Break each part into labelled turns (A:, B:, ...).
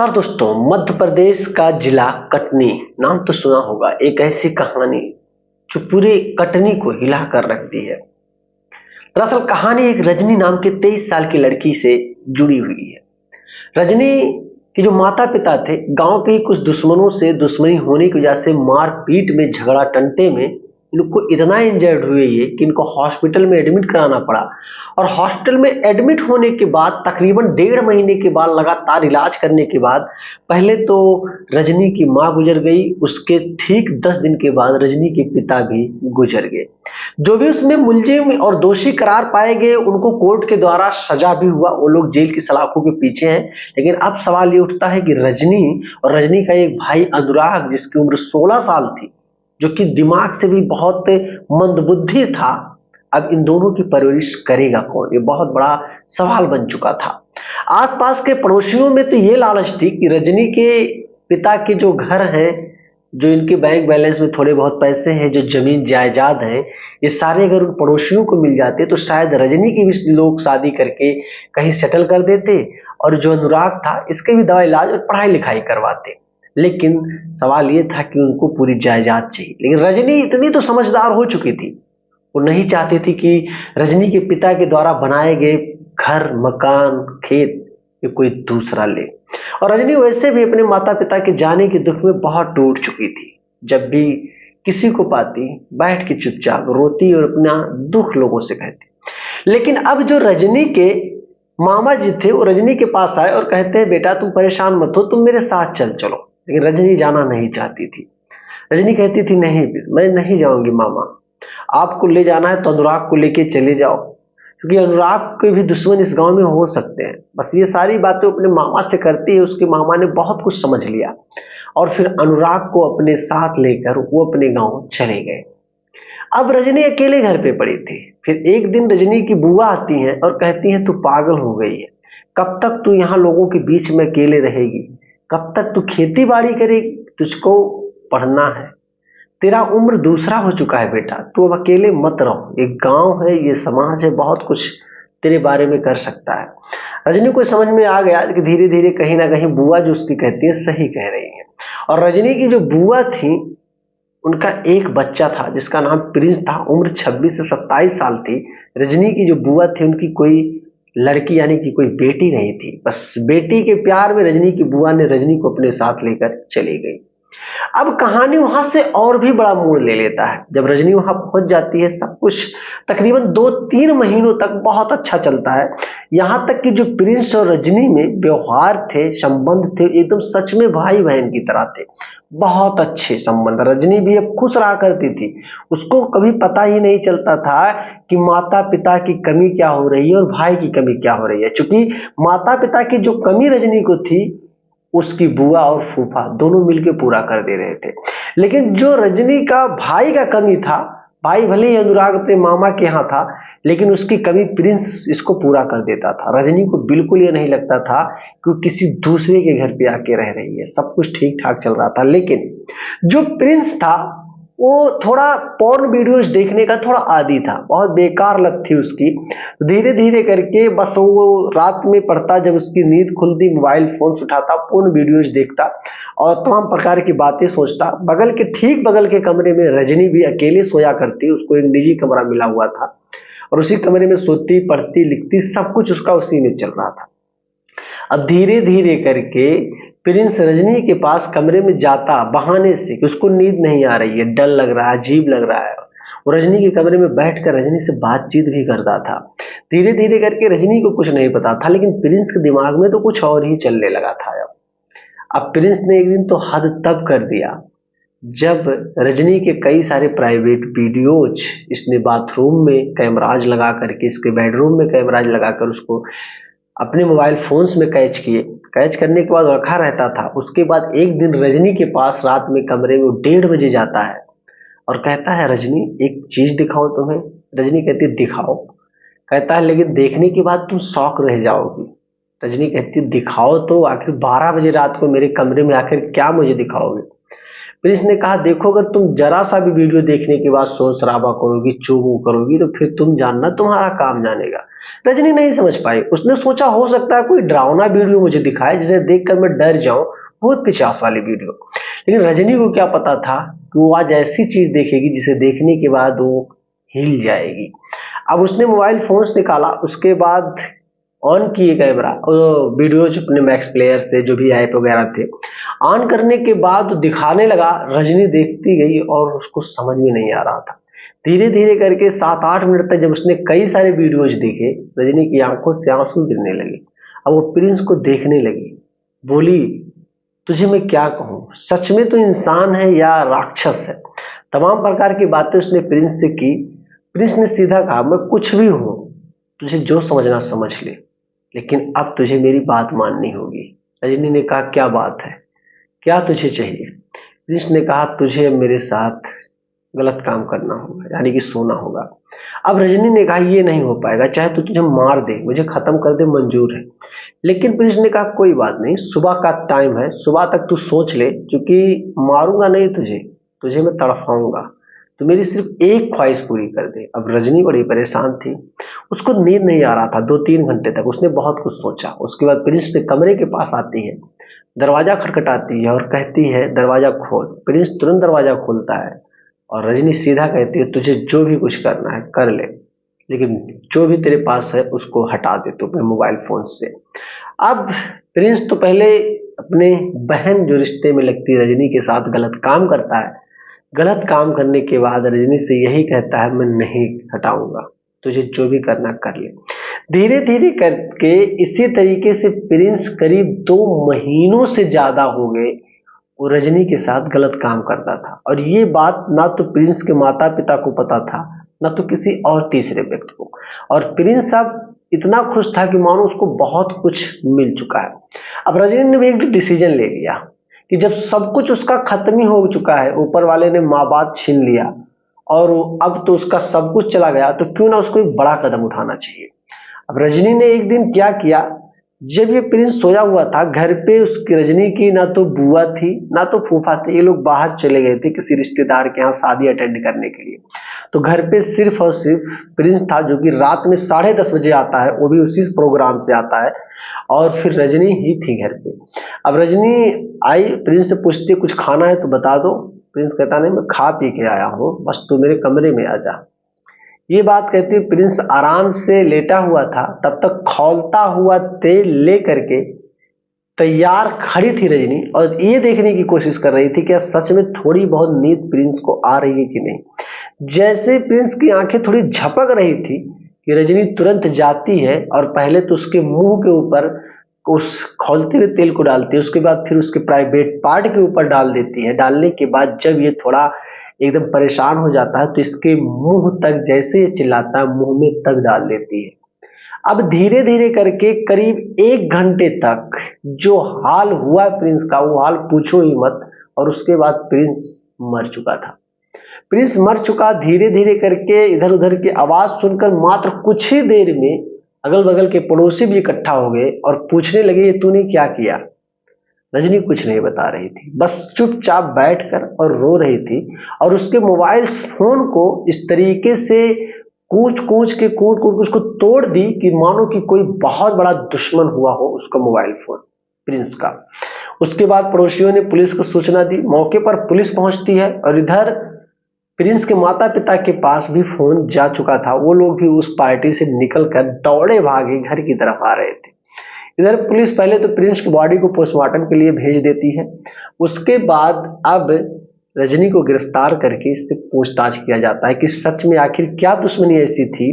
A: नमस्कार दोस्तों। मध्य प्रदेश का जिला कटनी नाम तो सुना होगा। एक ऐसी कहानी जो पूरे कटनी को हिला कर रख दी है। दरअसल कहानी एक रजनी नाम के 23 साल की लड़की से जुड़ी हुई है। रजनी के जो माता पिता थे, गांव के ही कुछ दुश्मनों से दुश्मनी होने की वजह से मारपीट में, झगड़ा टंटे में इनको इतना इंजर्ड हुए ये कि इनको हॉस्पिटल में एडमिट कराना पड़ा। और हॉस्पिटल में एडमिट होने के बाद तकरीबन 1.5 महीने के बाद लगातार इलाज करने के बाद पहले तो रजनी की मां गुजर गई, उसके ठीक 10 दिन के बाद रजनी के पिता भी गुजर गए। जो भी उसमें मुलजिम और दोषी करार पाए गए उनको कोर्ट के द्वारा सजा भी हुआ, वो लोग जेल की सलाखों के पीछे हैं। लेकिन अब सवाल ये उठता है कि रजनी और रजनी का एक भाई अनुराग, जिसकी उम्र 16 साल थी, जो कि दिमाग से भी बहुत मंदबुद्धि था, अब इन दोनों की परवरिश करेगा कौन? ये बहुत बड़ा सवाल बन चुका था। आसपास के पड़ोसियों में तो ये लालच थी कि रजनी के पिता के जो घर हैं, जो इनके बैंक बैलेंस में थोड़े बहुत पैसे हैं, जो जमीन जायदाद है, ये सारे अगर उन पड़ोसियों को मिल जाते तो शायद रजनी की भी लोग शादी करके कहीं सेटल कर देते और जो अनुराग था इसके भी दवा इलाज और पढ़ाई लिखाई करवाते। लेकिन सवाल ये था कि उनको पूरी जायदाद चाहिए। लेकिन रजनी इतनी तो समझदार हो चुकी थी, वो नहीं चाहती थी कि रजनी के पिता के द्वारा बनाए गए घर, मकान, खेत ये कोई दूसरा ले। और रजनी वैसे भी अपने माता पिता के जाने के दुख में बहुत टूट चुकी थी। जब भी किसी को पाती, बैठ के चुपचाप रोती और अपना दुख लोगों से कहती। लेकिन अब जो रजनी के मामा जी थे, वो रजनी के पास आए और कहते हैं, बेटा तुम परेशान मत हो, तुम मेरे साथ चलो। लेकिन रजनी जाना नहीं चाहती थी। रजनी कहती थी, नहीं मैं नहीं जाऊंगी मामा, आपको ले जाना है तो अनुराग को लेके चले जाओ, क्योंकि अनुराग के भी दुश्मन इस गांव में हो सकते हैं। बस ये सारी बातें अपने मामा से करती है। उसके मामा ने बहुत कुछ समझ लिया और फिर अनुराग को अपने साथ लेकर वो अपने गांव चले गए। अब रजनी अकेले घर पे पड़ी थी। फिर एक दिन रजनी की बुआ आती हैं और कहती हैं, तू पागल हो गई है, कब तक तू यहाँ लोगों के बीच में अकेले रहेगी, कब तक तू खेती बाड़ी करेगी, तुझको पढ़ना है, तेरा उम्र दूसरा हो चुका है बेटा, तू अब अकेले मत रहो, ये गांव है, ये समाज है, बहुत कुछ तेरे बारे में कर सकता है। रजनी को समझ में आ गया कि धीरे धीरे कहीं ना कहीं बुआ जो उसकी कहती है सही कह रही है। और रजनी की जो बुआ थी, उनका एक बच्चा था जिसका नाम प्रिंस था। उम्र 26 से 27 साल थी। रजनी की जो बुआ थी, उनकी कोई लड़की यानी कि कोई बेटी नहीं थी। बस बेटी के प्यार में रजनी की बुआ ने रजनी को अपने साथ लेकर चली गई। अब कहानी वहां से और भी बड़ा मोड़ ले लेता है। जब रजनी वहां पहुंच जाती है, सब कुछ तकरीबन 2-3 महीनों तक बहुत अच्छा चलता है। यहां तक कि जो प्रिंस और रजनी में व्यवहार थे, संबंध थे, एकदम सच में भाई बहन की तरह थे, बहुत अच्छे संबंध। रजनी भी अब खुश रहा करती थी। उसको कभी पता ही नहीं चलता था कि माता पिता की कमी क्या हो रही है और भाई की कमी क्या हो रही है। चूंकि माता पिता की जो कमी रजनी को थी, उसकी बुआ और फूफा दोनों मिलकर पूरा कर दे रहे थे। लेकिन जो रजनी का भाई का कमी था, भाई भले ही अनुराग अपने मामा के यहाँ था, लेकिन उसकी कमी प्रिंस इसको पूरा कर देता था। रजनी को बिल्कुल ये नहीं लगता था कि वो किसी दूसरे के घर पे आके रह रही है। सब कुछ ठीक ठाक चल रहा था। लेकिन जो प्रिंस था, वो थोड़ा पॉर्न वीडियोज देखने का थोड़ा आदी था, बहुत बेकार लत थी उसकी। धीरे धीरे करके बस वो रात में पढ़ता, जब उसकी नींद खुलती मोबाइल फोन उठाता, पॉर्न वीडियोज देखता और तमाम प्रकार की बातें सोचता। ठीक बगल के कमरे में रजनी भी अकेले सोया करती। उसको एक निजी कमरा मिला हुआ था और उसी कमरे में सोती, पढ़ती, लिखती, सब कुछ उसका उसी में चल रहा था। अब धीरे धीरे करके प्रिंस रजनी के पास कमरे में जाता बहाने से कि उसको नींद नहीं आ रही है, डर लग रहा है, अजीब लग रहा है। वो रजनी के कमरे में बैठकर रजनी से बातचीत भी करता था। धीरे धीरे करके रजनी को कुछ नहीं पता था, लेकिन प्रिंस के दिमाग में तो कुछ और ही चलने लगा था। अब प्रिंस ने एक दिन तो हद तब कर दिया, जब रजनी के कई सारे प्राइवेट वीडियोज इसने बाथरूम में कैमराज लगा करके, इसके बेडरूम में कैमराज लगाकर उसको अपने मोबाइल फोन्स में कैच किए। कैच करने के बाद रखा रहता था। उसके बाद एक दिन रजनी के पास रात में कमरे में 1:30 बजे जाता है और कहता है, रजनी एक चीज दिखाओ तुम्हें। रजनी कहती है, दिखाओ। कहता है, लेकिन देखने के बाद तुम शॉक रह जाओगी। रजनी कहती है, दिखाओ तो, आखिर 12 बजे रात को मेरे कमरे में आखिर क्या मुझे दिखाओगे? प्रिंस ने कहा, देखो अगर तुम जरा सा भी वीडियो देखने के बाद शोर शराबा करोगी, चू करोगी, तो फिर तुम जानना, तुम्हारा काम जानेगा। रजनी नहीं समझ पाई। उसने सोचा हो सकता है कोई डरावना वीडियो मुझे दिखाए जिसे देखकर मैं डर जाऊं, भूत पिशाच वाली वीडियो। लेकिन रजनी को क्या पता था कि वो आज ऐसी चीज देखेगी जिसे देखने के बाद वो हिल जाएगी। अब उसने मोबाइल फोन्स निकाला, उसके बाद ऑन किए कैमरा और वीडियोज अपने मैक्स प्लेयर से जो भी ऐप वगैरह थे ऑन करने के बाद दिखाने लगा। रजनी देखती गई और उसको समझ में नहीं आ रहा था। धीरे धीरे करके 7-8 मिनट तक जब उसने कई सारे वीडियोज देखे, रजनी की आंखों से आंसू गिरने लगे। अब वो प्रिंस को देखने लगी, बोली, तुझे मैं क्या कहूँ, सच में तो इंसान है या राक्षस है। तमाम प्रकार की बातें उसने प्रिंस से की। प्रिंस ने सीधा कहा, मैं कुछ भी हूँ, तुझे जो समझना समझ ले, लेकिन अब तुझे मेरी बात माननी होगी। रजनी ने कहा, क्या बात है, क्या तुझे चाहिए। प्रिंस ने कहा, तुझे मेरे साथ गलत काम करना होगा, यानी कि सोना होगा। अब रजनी ने कहा, ये नहीं हो पाएगा, चाहे तो तुझे मार दे, मुझे खत्म कर दे, मंजूर है। लेकिन प्रिंस ने कहा, कोई बात नहीं, सुबह का टाइम है, सुबह तक तू सोच ले, क्योंकि मारूंगा नहीं तुझे, तुझे मैं तड़पाऊंगा, तो मेरी सिर्फ एक ख्वाहिश पूरी कर दे। अब रजनी बड़ी परेशान थी, उसको नींद नहीं आ रहा था। 2-3 घंटे तक उसने बहुत कुछ सोचा। उसके बाद प्रिंस ने कमरे के पास आती है, दरवाजा खटखटाती है और कहती है, दरवाजा खोल। प्रिंस तुरंत दरवाजा खोलता है और रजनी सीधा कहती है, तुझे जो भी कुछ करना है कर ले, लेकिन जो भी तेरे पास है उसको हटा दे तू अपने मोबाइल फोन से। अब प्रिंस तो पहले अपने बहन जो रिश्ते में लगती है रजनी के साथ गलत काम करता है। गलत काम करने के बाद रजनी से यही कहता है, मैं नहीं हटाऊंगा, तुझे जो भी करना कर ले। धीरे धीरे करके इसी तरीके से प्रिंस करीब 2 महीनों से ज्यादा हो गए वो रजनी के साथ गलत काम करता था। और ये बात ना तो प्रिंस के माता पिता को पता था, ना तो किसी और तीसरे व्यक्ति को। और प्रिंस अब इतना खुश था कि मानो उसको बहुत कुछ मिल चुका है। अब रजनी ने भी एक डिसीजन ले लिया कि जब सब कुछ उसका खत्म ही हो चुका है, ऊपर वाले ने माँ बाप छीन लिया और अब तो उसका सब कुछ चला गया, तो क्यों ना उसको एक बड़ा कदम उठाना चाहिए। अब रजनी ने एक दिन क्या किया, जब ये प्रिंस सोया हुआ था, घर पे उसकी रजनी की ना तो बुआ थी ना तो फूफा थे, ये लोग बाहर चले गए थे किसी रिश्तेदार के यहाँ शादी अटेंड करने के लिए। तो घर पे सिर्फ और सिर्फ प्रिंस था, जो कि रात में 10:30 बजे आता है, वो भी उसी प्रोग्राम से आता है। और फिर रजनी ही थी घर पे। अब रजनी आई, प्रिंस से पूछती, कुछ खाना है तो बता दो। प्रिंस कहता, नहीं मैं खा पी के आया हूँ, बस तू मेरे कमरे में आ जा। ये बात कहती प्रिंस आराम से लेटा हुआ था, तब तक खौलता हुआ तेल ले करके तैयार खड़ी थी रजनी और ये देखने की कोशिश कर रही थी कि सच में थोड़ी बहुत नींद प्रिंस को आ रही है कि नहीं। जैसे प्रिंस की आंखें थोड़ी झपक रही थी कि रजनी तुरंत जाती है और पहले तो उसके मुंह के ऊपर उस खौलते हुए तेल को डालती है, उसके बाद फिर उसके प्राइवेट पार्ट के ऊपर डाल देती है। डालने के बाद जब ये थोड़ा एकदम परेशान हो जाता है तो इसके मुंह तक, जैसे ये चिल्लाता है, मुंह में तक डाल देती है। अब धीरे धीरे करके करीब 1 घंटे तक जो हाल हुआ प्रिंस का, वो हाल पूछो ही मत। और उसके बाद प्रिंस मर चुका था। प्रिंस मर चुका। धीरे धीरे करके इधर उधर की आवाज सुनकर मात्र कुछ ही देर में अगल बगल के पड़ोसी भी इकट्ठा हो गए और पूछने लगे, ये तूने क्या किया। रजनी कुछ नहीं बता रही थी, बस चुपचाप बैठकर और रो रही थी। और उसके मोबाइल फोन को इस तरीके से कूच कूच के कूट कूट उसको तोड़ दी कि मानो कि कोई बहुत बड़ा दुश्मन हुआ हो उसका मोबाइल फोन प्रिंस का। उसके बाद पड़ोसियों ने पुलिस को सूचना दी। मौके पर पुलिस पहुंचती है और इधर प्रिंस के माता पिता के पास भी फोन जा चुका था। वो लोग भी उस पार्टी से निकलकर दौड़े भागे घर की तरफ आ रहे थे। इधर पुलिस पहले तो प्रिंस की बॉडी को पोस्टमार्टम के लिए भेज देती है। उसके बाद अब रजनी को गिरफ्तार करके इससे पूछताछ किया जाता है कि सच में आखिर क्या दुश्मनी ऐसी थी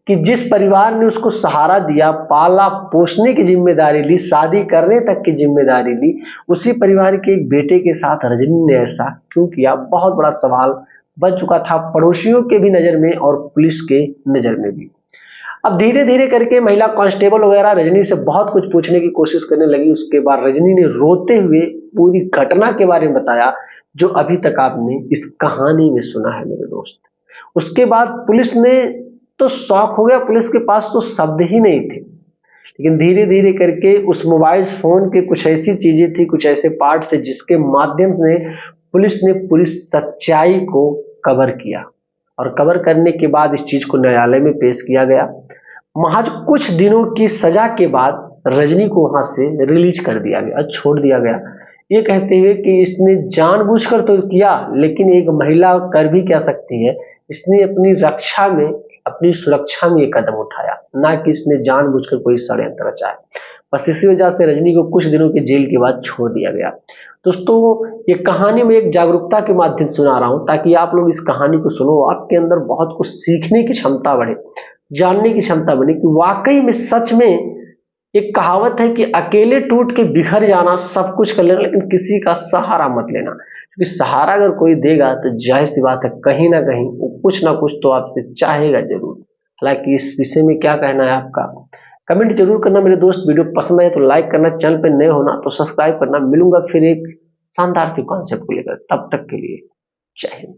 A: कि जिस परिवार ने उसको सहारा दिया, पाला पोसने की जिम्मेदारी ली, शादी करने तक की जिम्मेदारी ली, उसी परिवार के एक बेटे के साथ रजनी ने ऐसा क्यों किया। बहुत बड़ा सवाल बन चुका था पड़ोसियों के भी नजर में और पुलिस के नजर में भी। अब धीरे धीरे करके महिला कांस्टेबल वगैरह रजनी से बहुत कुछ पूछने की कोशिश करने लगी। उसके बाद रजनी ने रोते हुए पूरी घटना के बारे में बताया जो अभी तक आपने इस कहानी में सुना है मेरे दोस्त। उसके बाद पुलिस ने तो शॉक हो गया, पुलिस के पास तो शब्द ही नहीं थे। लेकिन धीरे धीरे करके उस मोबाइल फोन के कुछ ऐसी चीजें थी, कुछ ऐसे पार्ट थे जिसके माध्यम से पुलिस ने पूरी सच्चाई को कवर किया। और कवर करने के बाद इस चीज को न्यायालय में पेश किया गया। महज कुछ दिनों की सजा के बाद रजनी को वहां से रिलीज कर दिया गया, छोड़ दिया गया, ये कहते हुए कि इसने जानबूझकर तो किया, लेकिन एक महिला कर भी क्या सकती है, इसने अपनी रक्षा में, अपनी सुरक्षा में ये कदम उठाया, ना कि इसने जानबूझकर कोई षड्यंत्र रचाया। बस इसी वजह से रजनी को कुछ दिनों की जेल के बाद छोड़ दिया गया। दोस्तों, ये कहानी में एक जागरूकता के माध्यम से सुना रहा हूं, ताकि आप लोग इस कहानी को सुनो, आपके अंदर बहुत कुछ सीखने की क्षमता बढ़े, जानने की क्षमता बने कि वाकई में सच में एक कहावत है कि अकेले टूट के बिखर जाना, सब कुछ कर लेना, लेकिन किसी का सहारा मत लेना, क्योंकि सहारा अगर कोई देगा तो जाहिर सी बात है कहीं ना कहीं वो कुछ ना कुछ तो आपसे चाहेगा जरूर। हालांकि इस विषय में क्या कहना है आपका, कमेंट जरूर करना मेरे दोस्त। वीडियो पसंद आए तो लाइक करना, चैनल पे नए होना तो सब्सक्राइब करना। मिलूंगा फिर एक शानदार के कॉन्सेप्ट को लेकर, तब तक के लिए जय हिंद।